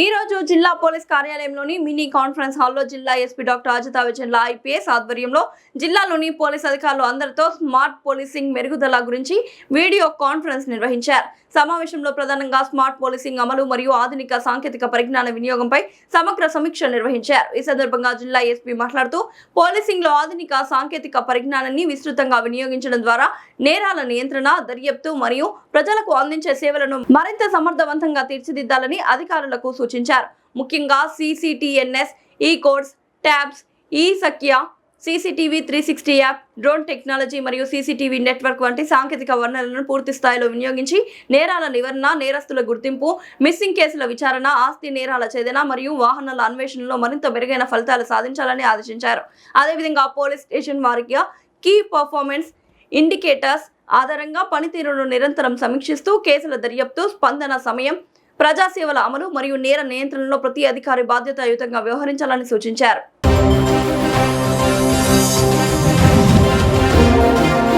ఈ రోజు జిల్లా పోలీస్ కార్యాలయంలోని మినీ కాన్ఫరెన్స్ హాల్లో జిల్లా ఎస్పీ డాక్టర్ అజితా విజయన్ల ఐపీఎస్ ఆధ్వర్యంలో జిల్లాలోని పోలీస్ అధికారులు అందరితో స్మార్ట్ పోలీసింగ్ మెరుగుదల గురించి వీడియో కాన్ఫరెన్స్ నిర్వహించారు. సమావేశంలో ప్రధానంగా స్మార్ట్ పోలీసింగ్ అమలు మరియు ఆధునిక సాంకేతిక పరిజ్ఞాన వినియోగంపై సమగ్ర సమీక్ష నిర్వహించారు. ఈ సందర్భంగా జిల్లా ఎస్పీ మాట్లాడుతూ పోలీసింగ్ లో ఆధునిక సాంకేతిక పరిజ్ఞానాన్ని విస్తృతంగా వినియోగించడం ద్వారా నేరాల నియంత్రణ, దర్యాప్తు మరియు ప్రజలకు అందించే సేవలను మరింత సమర్థవంతంగా తీర్చిదిద్దాలని అధికారులకు సూచించారు. ముఖ్యంగా సీసీటీఎన్ఎస్, ఈ కోడ్స్, ట్యాబ్స్, ఈ సఖ్య, సీసీటీవీ 360 యాప్, డ్రోన్ టెక్నాలజీ మరియు సీసీటీవీ నెట్వర్క్ వంటి సాంకేతిక వనరులను పూర్తి స్థాయిలో వినియోగించి నేరాల నివారణ, నేరస్తుల గుర్తింపు, మిస్సింగ్ కేసుల విచారణ, ఆస్తి నేరాల ఛేదన మరియు వాహనాల అన్వేషణలో మరింత మెరుగైన ఫలితాలు సాధించాలని ఆదేశించారు. అదేవిధంగా పోలీస్ స్టేషన్ వారీగా కీ పర్ఫార్మెన్స్ ఇండికేటర్స్ ఆధారంగా పనితీరును నిరంతరం సమీక్షిస్తూ కేసుల దర్యాప్తు, స్పందన సమయం, ప్రజాసేవల అమలు మరియు నేర నియంత్రణలో ప్రతి అధికారి బాధ్యతాయుతంగా వ్యవహరించాలని సూచించారు.